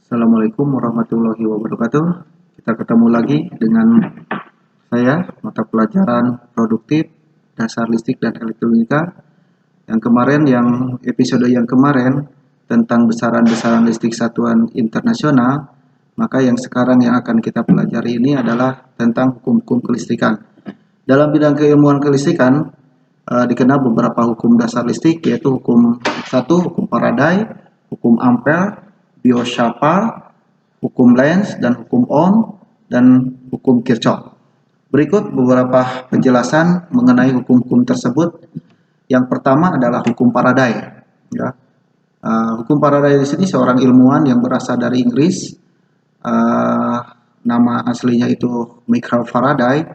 Assalamualaikum warahmatullahi wabarakatuh. Kita ketemu lagi dengan saya, mata pelajaran produktif, dasar listrik dan elektronika. Yang episode yang kemarin tentang besaran-besaran listrik satuan internasional, maka yang sekarang yang akan kita pelajari ini adalah tentang hukum-hukum kelistrikan. Dalam bidang keilmuan kelistrikan, dikenal beberapa hukum dasar listrik, yaitu hukum 1, hukum Faraday, hukum Ampere, Biochapal, hukum Lenz, dan hukum Ohm, dan hukum Kirchhoff. Berikut beberapa penjelasan mengenai hukum-hukum tersebut. Yang pertama adalah hukum Faraday. Ya. Hukum Faraday di sini seorang ilmuwan yang berasal dari Inggris. Nama aslinya itu Michael Faraday.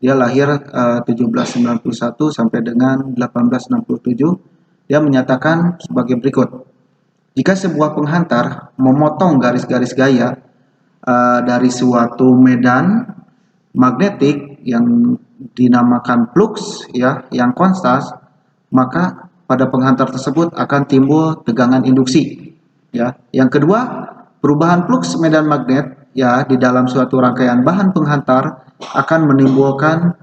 Dia lahir 1791 sampai dengan 1867. Dia menyatakan sebagai berikut. Jika sebuah penghantar memotong garis-garis gaya dari suatu medan magnetik yang dinamakan flux, ya, yang konstan, maka pada penghantar tersebut akan timbul tegangan induksi. Ya. Yang kedua, perubahan flux medan magnet, ya, di dalam suatu rangkaian bahan penghantar akan menimbulkan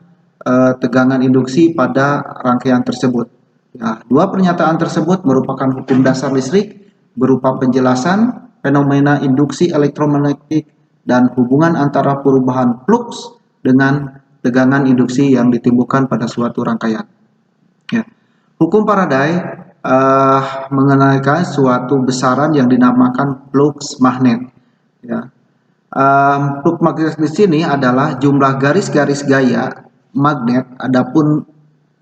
tegangan induksi pada rangkaian tersebut. Ya, dua pernyataan tersebut merupakan hukum dasar listrik berupa penjelasan fenomena induksi elektromagnetik dan hubungan antara perubahan flux dengan tegangan induksi yang ditimbulkan pada suatu rangkaian. Ya. Hukum Faraday mengenai suatu besaran yang dinamakan flux magnet. Ya. Flux magnet di sini adalah jumlah garis-garis gaya magnet, adapun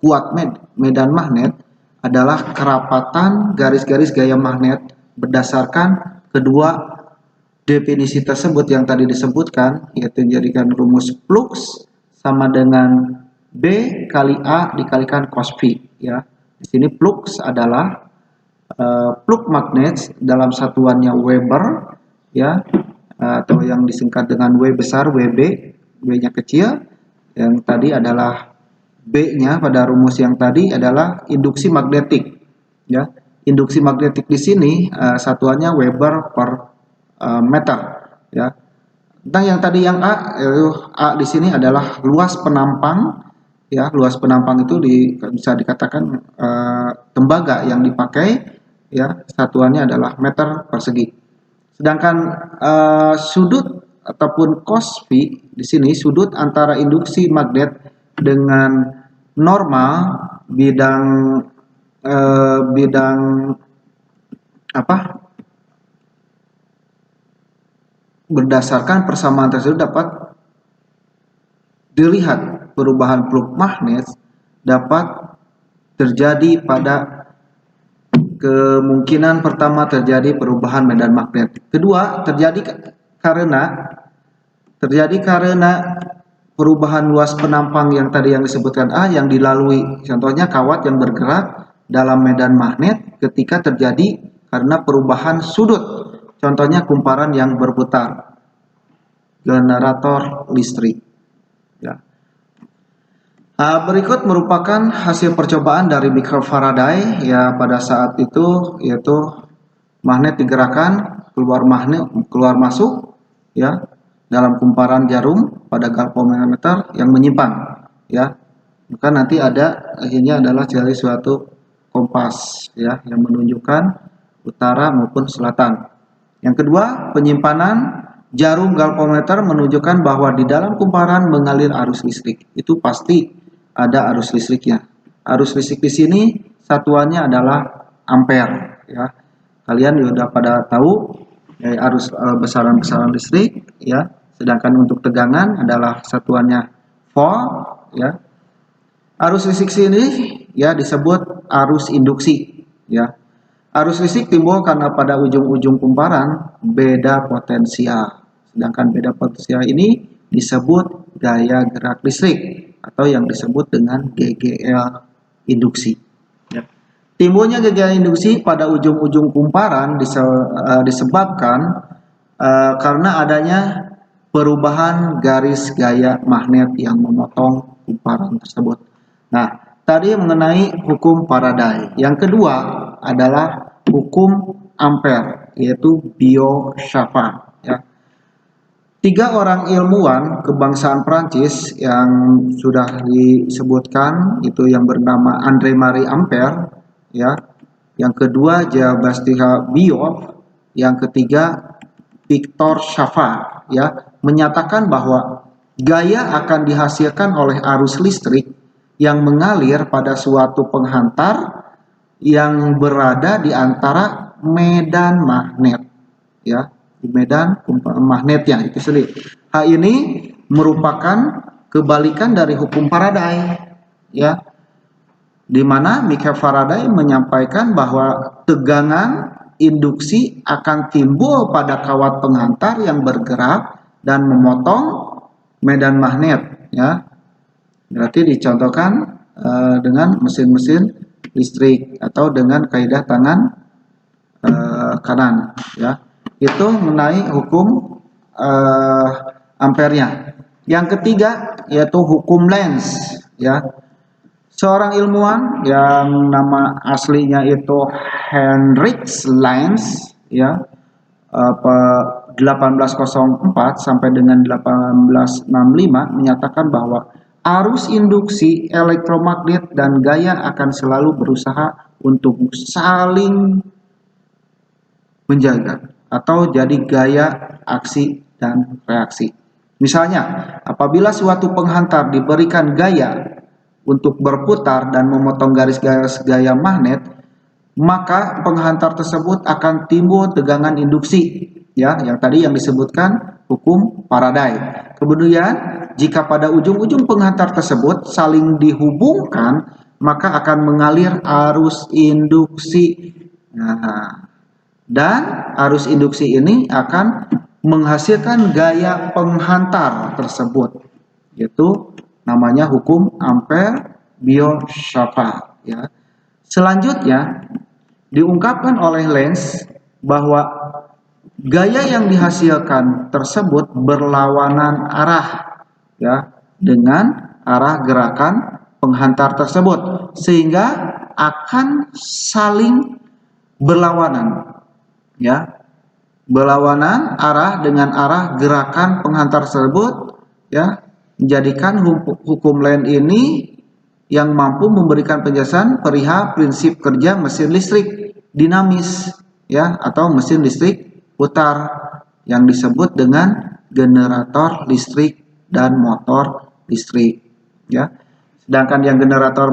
kuat medan magnet adalah kerapatan garis-garis gaya magnet berdasarkan kedua definisi tersebut yang tadi disebutkan, yaitu dijadikan rumus flux sama dengan B kali A dikalikan cos phi. Ya. Di sini flux adalah flux magnet dalam satuannya Weber, ya, atau yang disingkat dengan W besar, WB, W-nya kecil. Yang tadi adalah B-nya pada rumus yang tadi adalah induksi magnetik. Ya, induksi magnetik di sini satuannya Weber per meter. Ya. Tentang yang tadi yang A di sini adalah luas penampang. Ya, luas penampang itu bisa dikatakan tembaga yang dipakai. Ya, satuannya adalah meter persegi. Sedangkan sudut ataupun cos phi di sini sudut antara induksi magnet dengan normal bidang berdasarkan persamaan tersebut dapat dilihat perubahan flux magnet dapat terjadi pada kemungkinan pertama terjadi perubahan medan magnet. Kedua, terjadi karena perubahan luas penampang yang tadi yang disebutkan A yang dilalui, contohnya kawat yang bergerak dalam medan magnet ketika terjadi karena perubahan sudut, contohnya kumparan yang berputar, generator listrik. Ya. Berikut merupakan hasil percobaan dari Michael Faraday, ya, pada saat itu, yaitu magnet digerakkan keluar masuk, ya, dalam kumparan jarum pada galvanometer yang menyimpan, ya. Maka nanti akhirnya adalah dari suatu kompas, ya, yang menunjukkan utara maupun selatan. Yang kedua, penyimpanan jarum galvanometer menunjukkan bahwa di dalam kumparan mengalir arus listrik. Itu pasti ada arus listriknya. Arus listrik di sini satuannya adalah ampere, ya. Kalian sudah pada tahu arus besaran-besaran listrik, ya. Sedangkan untuk tegangan adalah satuannya volt, ya. Arus listrik sini, ya, disebut arus induksi, ya. Arus listrik timbul karena pada ujung-ujung kumparan beda potensial. Sedangkan beda potensial ini disebut gaya gerak listrik atau yang disebut dengan GGL induksi. Ya. Timbulnya GGL induksi pada ujung-ujung kumparan disebabkan karena adanya perubahan garis gaya magnet yang memotong kumparan tersebut. Nah, tadi mengenai hukum Faraday. Yang kedua adalah hukum Ampere. yaitu Biot-Savart ya. 3 orang ilmuwan kebangsaan Prancis yang sudah disebutkan itu yang bernama André-Marie Ampère ya, yang kedua Jean-Baptiste Biot, yang ketiga Victor Savart ya, menyatakan bahwa gaya akan dihasilkan oleh arus listrik yang mengalir pada suatu penghantar yang berada di antara medan magnet ya, di medan magnetnya itu sendiri. Hal ini merupakan kebalikan dari hukum Faraday ya, di mana Michael Faraday menyampaikan bahwa tegangan induksi akan timbul pada kawat penghantar yang bergerak dan memotong medan magnet ya. Berarti dicontohkan dengan mesin-mesin listrik atau dengan kaidah tangan kanan ya. Itu mengenai hukum ampernya. Yang ketiga yaitu hukum Lenz ya. Seorang ilmuwan yang nama aslinya itu Heinrich Lenz ya, 1804 sampai dengan 1865 menyatakan bahwa arus induksi elektromagnet dan gaya akan selalu berusaha untuk saling menjaga atau jadi gaya aksi dan reaksi. Misalnya, apabila suatu penghantar diberikan gaya untuk berputar dan memotong garis-garis gaya magnet, maka penghantar tersebut akan timbul tegangan induksi ya, yang tadi yang disebutkan hukum Faraday. Kemudian jika pada ujung-ujung penghantar tersebut saling dihubungkan, maka akan mengalir arus induksi. Nah, dan arus induksi ini akan menghasilkan gaya penghantar tersebut, yaitu namanya hukum Ampère-Biot-Savart ya. Selanjutnya diungkapkan oleh Lenz bahwa gaya yang dihasilkan tersebut berlawanan arah ya dengan arah gerakan penghantar tersebut, sehingga akan saling berlawanan ya, berlawanan arah dengan arah gerakan penghantar tersebut ya, menjadikan hukum Lenz ini yang mampu memberikan penjelasan perihal prinsip kerja mesin listrik dinamis ya, atau mesin listrik putar yang disebut dengan generator listrik dan motor listrik ya. Sedangkan yang generator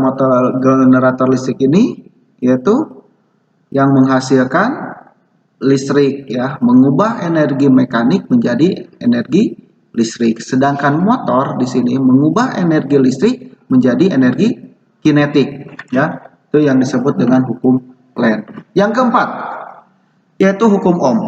listrik ini yaitu yang menghasilkan listrik ya, mengubah energi mekanik menjadi energi listrik. Sedangkan motor di sini mengubah energi listrik menjadi energi kinetik ya. Itu yang disebut dengan hukum Lenz. Yang keempat yaitu hukum Ohm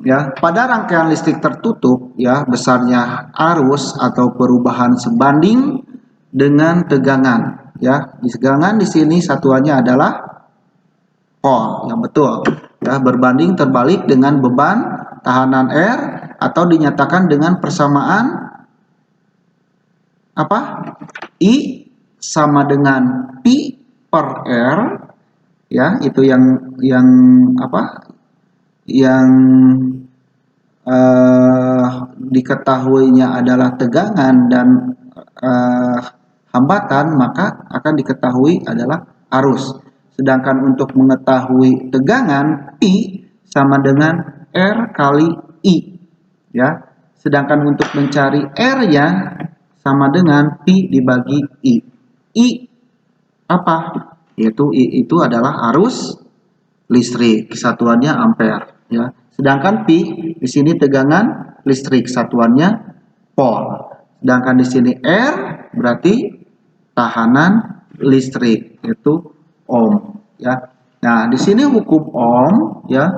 ya. Pada rangkaian listrik tertutup ya, besarnya arus atau perubahan sebanding dengan tegangan ya. Tegangan di sini satuannya adalah volt yang betul ya, berbanding terbalik dengan beban tahanan R, atau dinyatakan dengan persamaan apa? I sama dengan P per R ya, itu yang apa? Yang diketahuinya adalah tegangan dan hambatan, maka akan diketahui adalah arus. Sedangkan untuk mengetahui tegangan, P sama dengan R kali I ya. Sedangkan untuk mencari R-nya sama dengan P dibagi I. I apa? Yaitu I itu adalah arus listrik, satuannya ampere ya. Sedangkan P di sini tegangan listrik, satuannya volt. Sedangkan di sini R berarti tahanan listrik, yaitu Ohm ya. Nah, di sini hukum Ohm ya.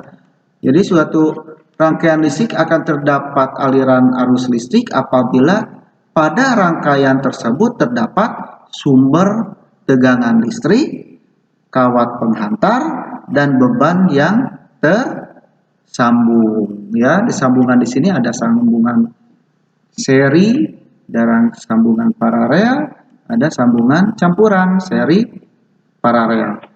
Jadi suatu rangkaian listrik akan terdapat aliran arus listrik apabila pada rangkaian tersebut terdapat sumber tegangan listrik, kawat penghantar, dan beban yang tersambung ya. Di sambungan di sini ada sambungan seri dan sambungan paralel, ada sambungan campuran seri paralel.